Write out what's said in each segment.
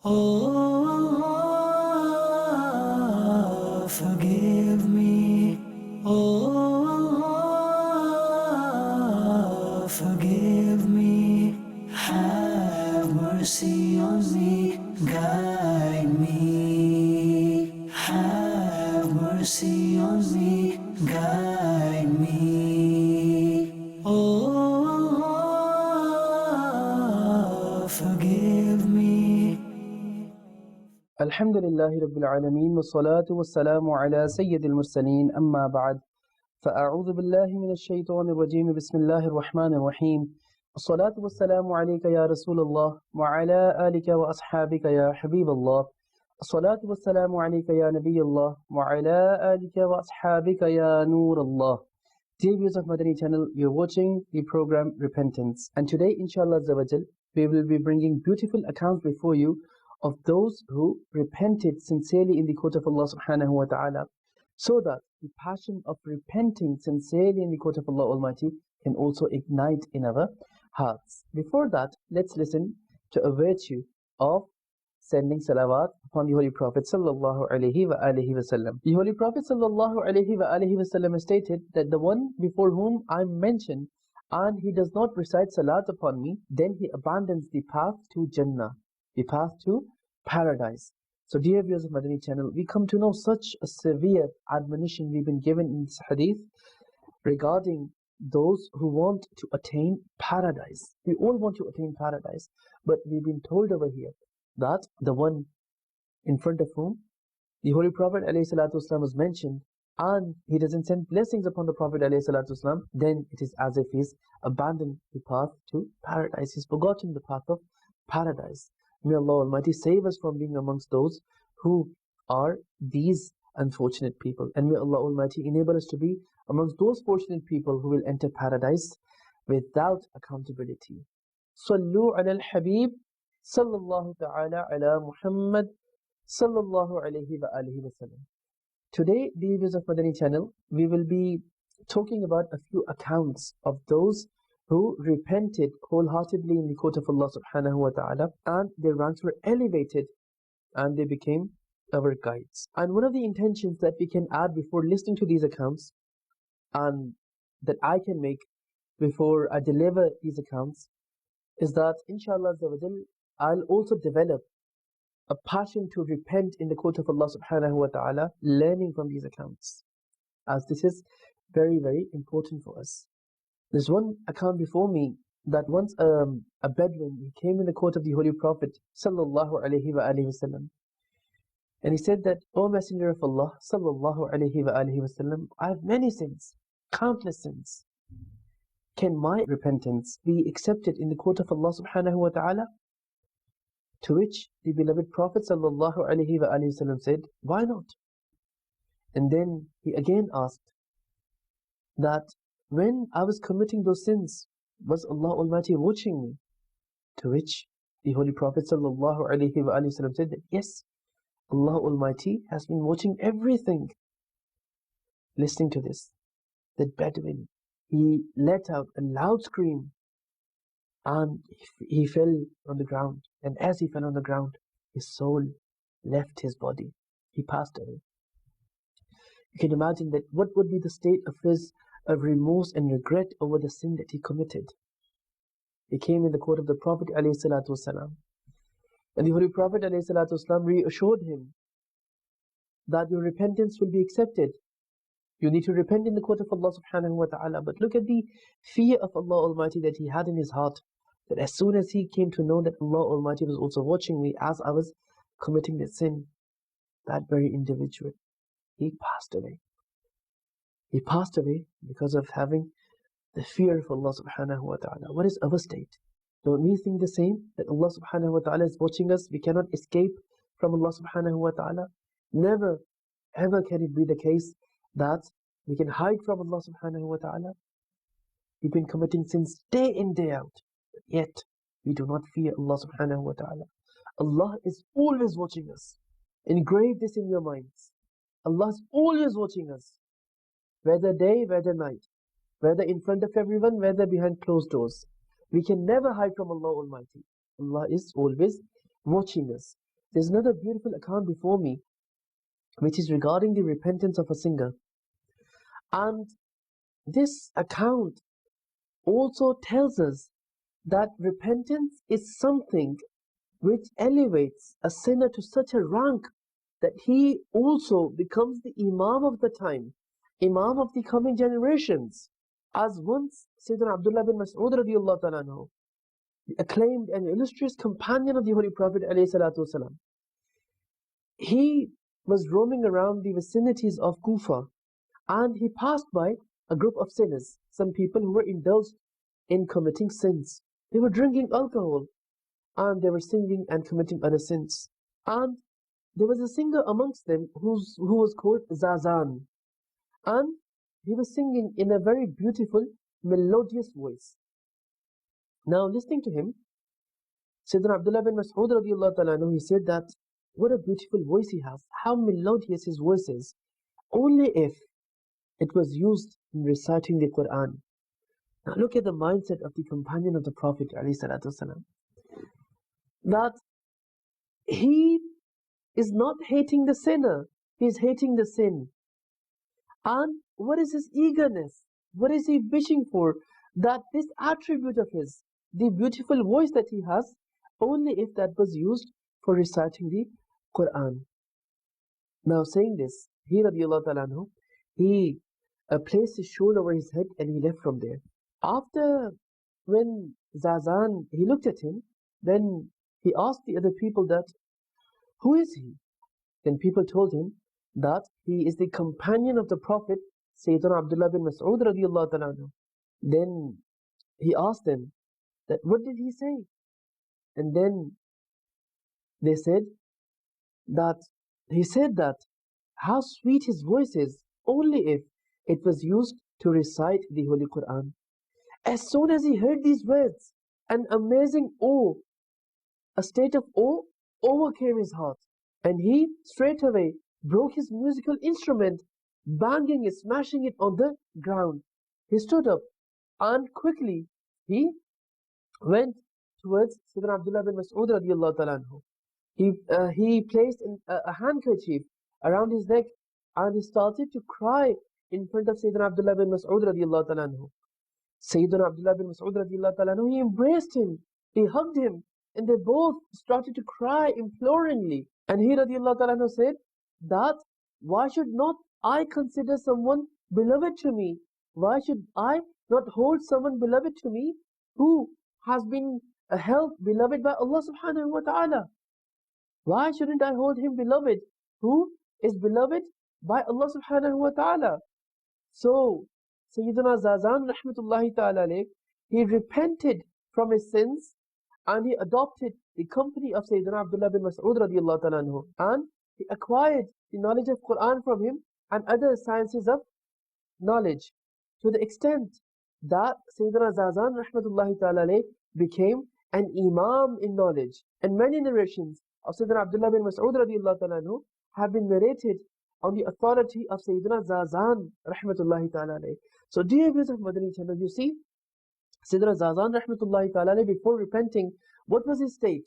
Oh, forgive me. Oh, forgive me. Have mercy on me. Guide me. Have mercy on me. Guide me. Oh, forgive me. الحمد لله رب العالمين والصلاة والسلام على سيد المرسلين أما بعد فأعوذ بالله من الشيطان الرجيم بسم الله الرحمن الرحيم الصلاة والسلام عليك يا رسول الله وعلى آلك وأصحابك يا حبيب الله الصلاة والسلام عليك يا نبي الله وعلى آلك وأصحابك يا نور الله. Dear viewers of Madani Channel, you're watching the program Repentance, and today inshallah we will be bringing beautiful accounts before you of those who repented sincerely in the court of Allah subhanahu wa ta'ala, so that the passion of repenting sincerely in the court of Allah Almighty can also ignite in our hearts. Before that, let's listen to a virtue of sending salawat upon the Holy Prophet sallallahu alaihi wasallam. The Holy Prophet sallallahu alaihi wasallam stated that the one before whom I mention and he does not recite salat upon me, then he abandons the path to Jannah, the path to paradise. So dear viewers of Madani Channel, we come to know such a severe admonition we've been given in this hadith regarding those who want to attain paradise. We all want to attain paradise, but we've been told over here that the one in front of whom the Holy Prophet ﷺ was mentioned and he doesn't send blessings upon the Prophet ﷺ, then it is as if he's abandoned the path to paradise. He's forgotten the path of paradise. May Allah Almighty save us from being amongst those who are these unfortunate people. And may Allah Almighty enable us to be amongst those fortunate people who will enter paradise without accountability. Sallu ala al-Habib, sallallahu ta'ala ala Muhammad, sallallahu alayhi wa alihi wa sallam. Today, the viewers of Madani Channel, we will be talking about a few accounts of those who repented wholeheartedly in the court of Allah subhanahu wa ta'ala, and their ranks were elevated and they became our guides. And one of the intentions that we can add before listening to these accounts, and that I can make before I deliver these accounts, is that inshallah I'll also develop a passion to repent in the court of Allah subhanahu wa ta'ala, learning from these accounts, as this is very, very important for us. There's one account before me that once a Bedouin, he came in the court of the Holy Prophet sallallahu alaihi wasallam, and he said that, O Messenger of Allah sallallahu alaihi wasallam, I have many sins, countless sins. Can my repentance be accepted in the court of Allah subhanahu wa ta'ala? To which the beloved Prophet sallallahu alaihi wasallam said, why not? And then he again asked that, when I was committing those sins, was Allah Almighty watching me? To which the Holy Prophet sallallahu alaihi wasallam said that yes, Allah Almighty has been watching everything. Listening to this, that Bedouin, he let out a loud scream and he fell on the ground. And as he fell on the ground, his soul left his body. He passed away. You can imagine that what would be the state of his remorse and regret over the sin that he committed. He came in the court of the Prophet ﷺ, and the Holy Prophet ﷺ reassured him that your repentance will be accepted. You need to repent in the court of Allah subhanahu wa ta'ala. But look at the fear of Allah Almighty that he had in his heart, that as soon as he came to know that Allah Almighty was also watching me as I was committing the sin, that very individual, he passed away. He passed away because of having the fear of Allah subhanahu wa ta'ala. What is our state? Don't we think the same? That Allah subhanahu wa ta'ala is watching us? We cannot escape from Allah subhanahu wa ta'ala? Never, ever can it be the case that we can hide from Allah subhanahu wa ta'ala. We've been committing sins day in, day out, yet we do not fear Allah subhanahu wa ta'ala. Allah is always watching us. Engrave this in your minds. Allah is always watching us, whether day, whether night, whether in front of everyone, whether behind closed doors. We can never hide from Allah Almighty. Allah is always watching us. There's another beautiful account before me, which is regarding the repentance of a singer. And this account also tells us that repentance is something which elevates a sinner to such a rank that he also becomes the Imam of the time, Imam of the coming generations. As once Sayyidina Abdullah bin Mas'ud radiallahu ta'ala anhu, the acclaimed and illustrious companion of the Holy Prophet alayhi salatu wasalam, he was roaming around the vicinities of Kufa, and he passed by a group of sinners, some people who were indulged in committing sins. They were drinking alcohol, and they were singing and committing other sins. And there was a singer amongst them who was called Zazan, and he was singing in a very beautiful, melodious voice. Now, listening to him, Sayyidina Abdullah bin Mas'ud radiallahu ta'ala anhu, he said that, what a beautiful voice he has, how melodious his voice is, only if it was used in reciting the Quran. Now look at the mindset of the companion of the Prophet ﷺ, that he is not hating the sinner, he is hating the sin. And what is his eagerness? What is he wishing for? That this attribute of his, the beautiful voice that he has, only if that was used for reciting the Quran. Now saying this, he radiallahu ta'ala anhu, he placed his shawl over his head and he left from there. After, when Zazan, he looked at him, then he asked the other people that, who is he? Then people told him that he is the companion of the Prophet, Sayyidina Abdullah bin Mas'ud radiallahu ta'ala anhu. Then he asked them that, what did he say? And then they said that, he said that, how sweet his voice is, only if it was used to recite the Holy Quran. As soon as he heard these words, an amazing awe, a state of awe overcame his heart, and he straight away broke his musical instrument, banging it, smashing it on the ground. He stood up and quickly he went towards Sayyidina Abdullah bin Mas'ud radiallahu ta'ala anhu. He placed a handkerchief around his neck and he started to cry in front of Sayyidina Abdullah bin Mas'ud radiallahu ta'ala anhu. Sayyidina Abdullah bin Mas'ud radiallahu ta'ala anhu, he embraced him, he hugged him, and they both started to cry imploringly. And he radiallahu ta'ala anhu said that, why should not I consider someone beloved to me? Why should I not hold someone beloved to me who has been held beloved by Allah subhanahu wa ta'ala? Why shouldn't I hold him beloved who is beloved by Allah subhanahu wa ta'ala? So, Sayyidina Zazan rahmatullahi ta'ala alayh, he repented from his sins and he adopted the company of Sayyidina Abdullah bin Mas'ud radiallahu ta'ala anhu, and he acquired the knowledge of Quran from him and other sciences of knowledge, to the extent that Sayyidina Zazan rahmatullahi ta'ala alayh became an imam in knowledge. And many narrations of Sayyidina Abdullah bin Mas'ud radiallahu ta'ala anhu have been narrated on the authority of Sayyidina Zazan rahmatullahi ta'ala alayh. So dear viewers of Madani Channel, you see, Sayyidina Zazan rahmatullahi ta'ala alayh, before repenting, what was his state?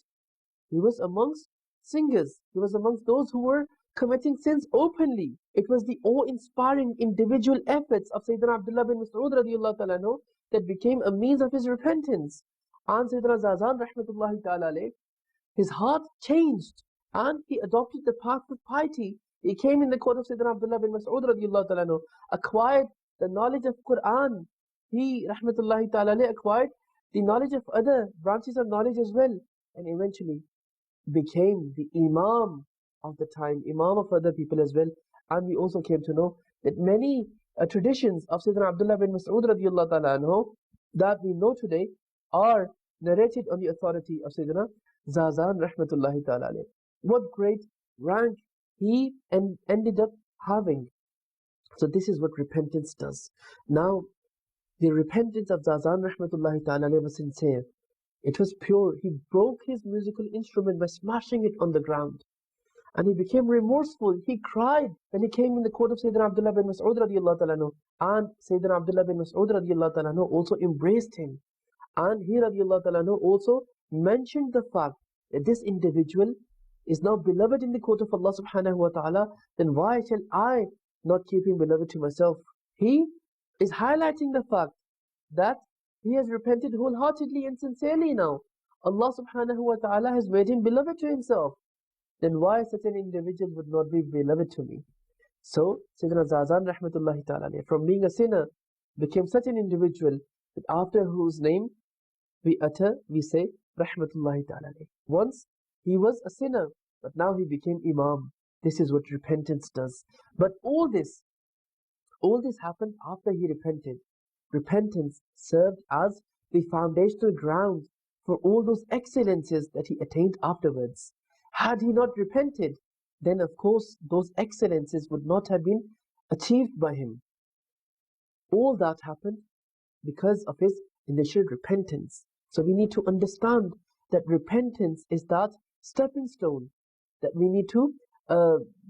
He was amongst singers. He was amongst those who were committing sins openly. It was the awe-inspiring individual efforts of Sayyidina Abdullah bin Mas'ud radiallahu ta'ala anhu that became a means of his repentance. And Sayyidina Zazan rahmatullahi ta'ala alayh, his heart changed and he adopted the path of piety. He came in the court of Sayyidina Abdullah bin Mas'ud radiallahu ta'ala anhu, acquired the knowledge of Quran. He rahmatullahi ta'ala alayh acquired the knowledge of other branches of knowledge as well, and eventually became the Imam of the time, Imam of other people as well. And we also came to know that many traditions of Sayyidina Abdullah bin Mas'ud radiallahu ta'ala anhu that we know today are narrated on the authority of Sayyidina Zazan rahmatullahi ta'ala alayh. What great rank he ended up having. So this is what repentance does. Now, the repentance of Zazan rahmatullahi ta'ala alayh was sincere. It was pure. He broke his musical instrument by smashing it on the ground. And he became remorseful. He cried when he came in the court of Sayyidina Abdullah bin Mas'ud radiallahu ta'ala anhu. And Sayyidina Abdullah bin Mas'ud radiallahu ta'ala anhu also embraced him. And he radiallahu ta'ala anhu also mentioned the fact that this individual is now beloved in the court of Allah subhanahu wa ta'ala, then why shall I not keep him beloved to myself? He is highlighting the fact that he has repented wholeheartedly and sincerely now. Allah subhanahu wa ta'ala has made him beloved to himself. Then why such an individual would not be beloved to me? So, Sayyidina Zazan rahmatullahi ta'ala from being a sinner, became such an individual that after whose name we say rahmatullahi ta'ala. Once he was a sinner, but now he became Imam. This is what repentance does. But all this happened after he repented. Repentance served as the foundational ground for all those excellences that he attained afterwards. Had he not repented, then of course those excellences would not have been achieved by him. All that happened because of his initial repentance. So we need to understand that repentance is that stepping stone that we need to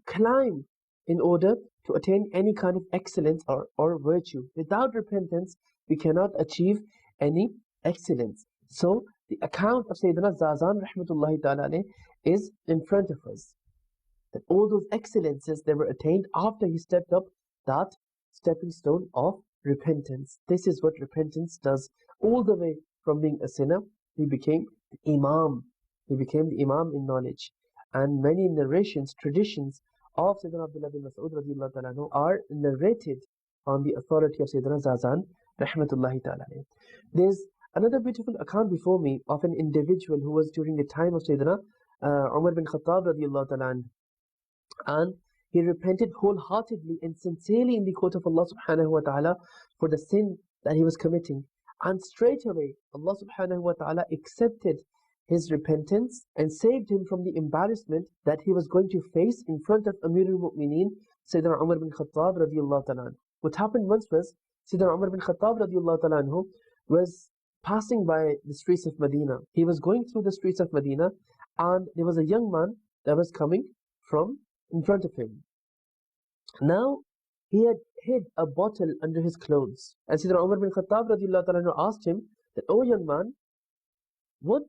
climb in order to attain any kind of excellence or virtue. Without repentance, we cannot achieve any excellence. So the account of Sayyidina Zazan rahmatullahi ta'ala is in front of us. That all those excellences, they were attained after he stepped up that stepping stone of repentance. This is what repentance does. All the way from being a sinner, he became the Imam. He became the Imam in knowledge. And many narrations, traditions of Sayyidina Abdullah bin Mas'ud radiallahu ta'ala are narrated on the authority of Sayyidina Zazan rahmatullahi ta'ala. There's another beautiful account before me of an individual who was during the time of Sayyidina Umar bin Khattab radiallahu ta'ala, and he repented wholeheartedly and sincerely in the court of Allah subhanahu wa ta'ala for the sin that he was committing. And straight away, Allah subhanahu wa ta'ala accepted his repentance and saved him from the embarrassment that he was going to face in front of Amir al-Mu'mineen, Sayyidina Umar bin Khattab radiallahu ta'ala. What happened once was, Sayyidina Umar bin Khattab radiallahu ta'ala was passing by the streets of Medina. He was going through the streets of Medina, and there was a young man that was coming from in front of him. Now, he had hid a bottle under his clothes. And Sayyidina Umar bin Khattab radiallahu ta'ala asked him that, "Oh young man, what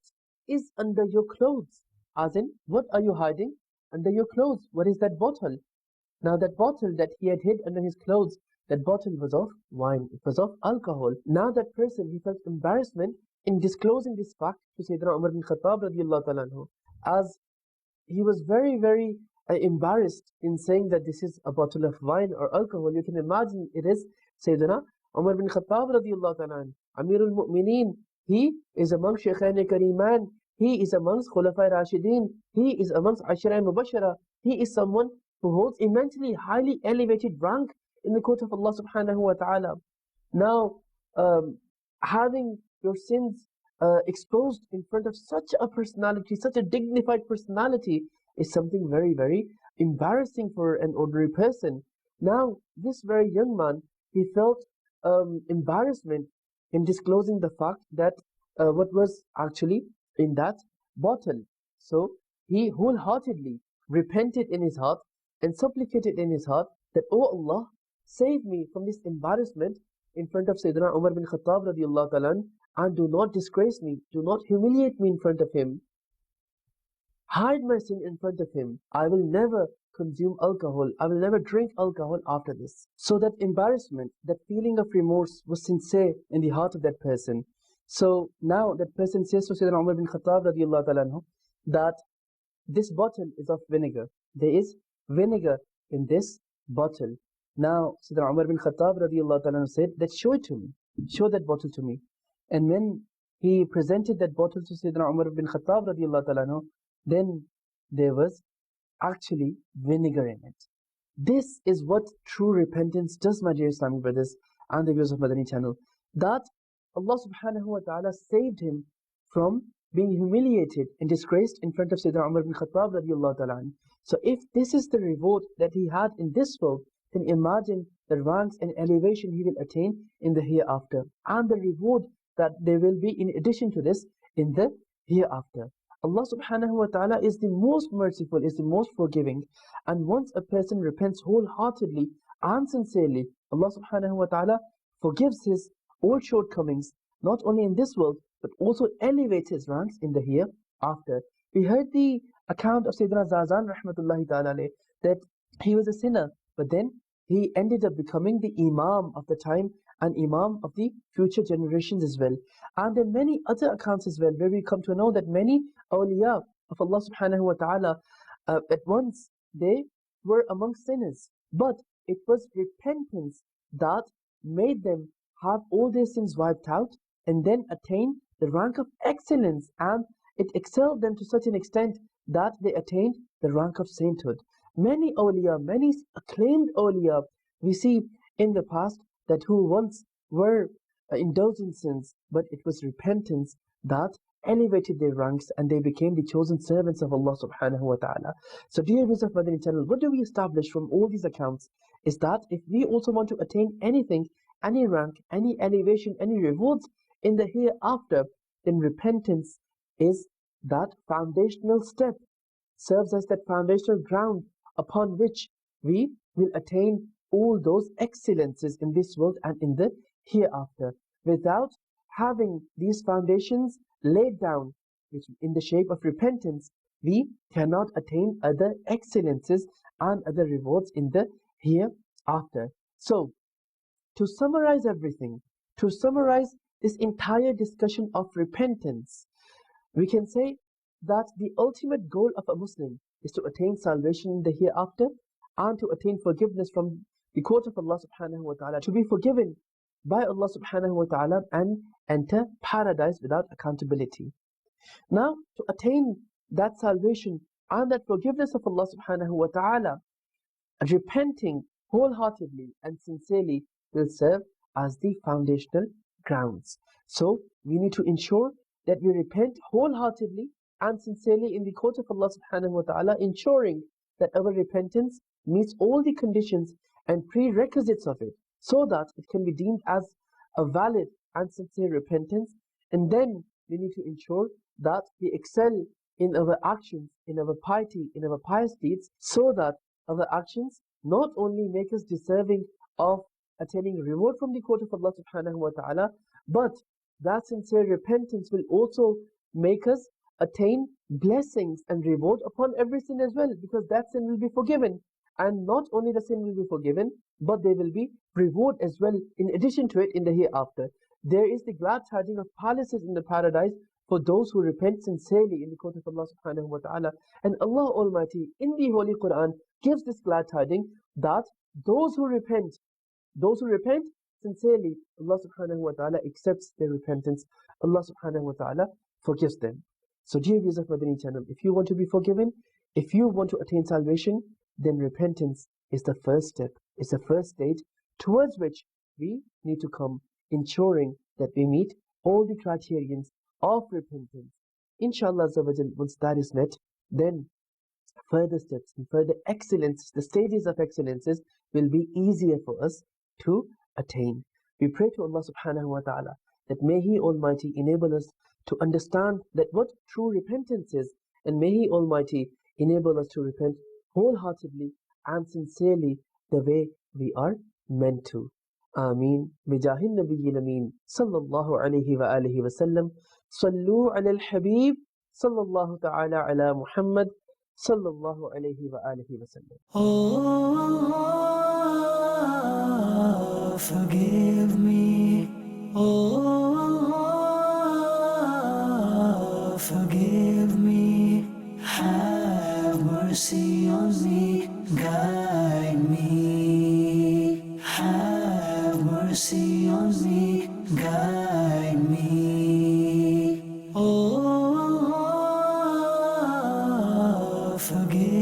is under your clothes?" As in, what are you hiding under your clothes? What is that bottle? Now that bottle that he had hid under his clothes, that bottle was of wine. It was of alcohol. Now that person, he felt embarrassment in disclosing this fact to Sayyidina Umar bin Khattab radiallahu ta'ala, as he was very, very embarrassed in saying that this is a bottle of wine or alcohol. You can imagine it is Sayyidina Umar bin Khattab radiallahu ta'ala, Amirul Mu'mineen. He is amongst Shaykhain Kareeman. He is amongst Khulafai Rashideen. He is amongst Ashara Mubashara. He is someone who holds immensely highly elevated rank in the court of Allah subhanahu wa ta'ala. Now, having your sins exposed in front of such a personality, such a dignified personality, is something very, very embarrassing for an ordinary person. Now, this very young man, he felt embarrassment in disclosing the fact that what was actually in that bottle. So, he wholeheartedly repented in his heart and supplicated in his heart that, "Oh Allah, save me from this embarrassment in front of Sayyidina Umar bin Khattab radiallahu ta'ala, and do not disgrace me, do not humiliate me in front of him. Hide my sin in front of him. I will never consume alcohol. I will never drink alcohol after this." So that embarrassment, that feeling of remorse was sincere in the heart of that person. So now that person says to Sayyidina Umar bin Khattab radiallahu ta'ala that this bottle is of vinegar. There is vinegar in this bottle. Now Sayyidina Umar bin Khattab radiallahu ta'ala said that, "Show it to me. Show that bottle to me." And when he presented that bottle to Sayyidina Umar bin Khattab radiallahu ta'ala, then there was actually vinegar in it. This is what true repentance does, my dear Islamic brothers and the viewers of Madani Channel. That Allah subhanahu wa ta'ala saved him from being humiliated and disgraced in front of Sayyidina Umar bin Khattab radiallahu ta'ala. So if this is the reward that he had in this world, then imagine the ranks and elevation he will attain in the hereafter, and the reward that there will be in addition to this in the hereafter. Allah subhanahu wa ta'ala is the most merciful, is the most forgiving. And once a person repents wholeheartedly and sincerely, Allah subhanahu wa ta'ala forgives his all shortcomings, not only in this world, but also elevates his ranks in the hereafter. We heard the account of Sayyidina Zazan rahmatullahi ta'ala alayh, that he was a sinner, but then he ended up becoming the Imam of the time and Imam of the future generations as well. And there are many other accounts as well, where we come to know that many awliya of Allah subhanahu wa ta'ala, at once they were amongst sinners, but it was repentance that made them have all their sins wiped out and then attain the rank of excellence, and it excelled them to such an extent that they attained the rank of sainthood. Many awliya, many acclaimed awliya we see in the past, that who once were indulged in sins, but it was repentance that elevated their ranks and they became the chosen servants of Allah subhanahu wa ta'ala. So dear viewers of Madani Channel, what do we establish from all these accounts is that if we also want to attain anything, any rank, any elevation, any rewards in the hereafter, then repentance is that foundational step, serves as that foundational ground upon which we will attain all those excellences in this world and in the hereafter. Without having these foundations laid down, which in the shape of repentance, we cannot attain other excellences and other rewards in the hereafter. So, to summarize everything, to summarize this entire discussion of repentance, we can say that the ultimate goal of a Muslim is to attain salvation in the hereafter and to attain forgiveness from the court of Allah subhanahu wa ta'ala, to be forgiven by Allah subhanahu wa ta'ala and enter paradise without accountability. Now, to attain that salvation and that forgiveness of Allah subhanahu wa ta'ala, repenting wholeheartedly and sincerely will serve as the foundational grounds. So, we need to ensure that we repent wholeheartedly and sincerely in the court of Allah subhanahu wa ta'ala, ensuring that our repentance meets all the conditions and prerequisites of it, so that it can be deemed as a valid and sincere repentance. And then we need to ensure that we excel in our actions, in our piety, in our pious deeds, so that our actions not only make us deserving of attaining reward from the court of Allah subhanahu wa ta'ala, but that sincere repentance will also make us attain blessings and reward upon every sin as well, because that sin will be forgiven. And not only the sin will be forgiven, but there will be reward as well in addition to it in the hereafter. There is the glad tidings of palaces in the paradise for those who repent sincerely in the court of Allah subhanahu wa ta'ala. And Allah Almighty in the Holy Quran gives this glad tidings that those who repent sincerely, Allah subhanahu wa ta'ala accepts their repentance. Allah subhanahu wa ta'ala forgives them. So dear viewers of Madani Channel, if you want to be forgiven, if you want to attain salvation, then repentance is the first step, is the first stage towards which we need to come, ensuring that we meet all the criterions of repentance. Inshallah, once that is met, then further steps and further excellence, the stages of excellences will be easier for us to attain. We pray to Allah subhanahu wa ta'ala that may He Almighty enable us to understand that what true repentance is, and may He Almighty enable us to repent wholeheartedly and sincerely the way we are meant to. Ameen. Bijahin Nabiyil Ameen sallallahu alayhi wa alihi wa sallam. Sallu ala al-Habib sallallahu ta'ala ala Muhammad sallallahu alayhi wa alihi wa sallam. Oh, forgive me. Oh, forgive me. Have mercy on me. Guide me. Have mercy on me. Guide me. Oh, forgive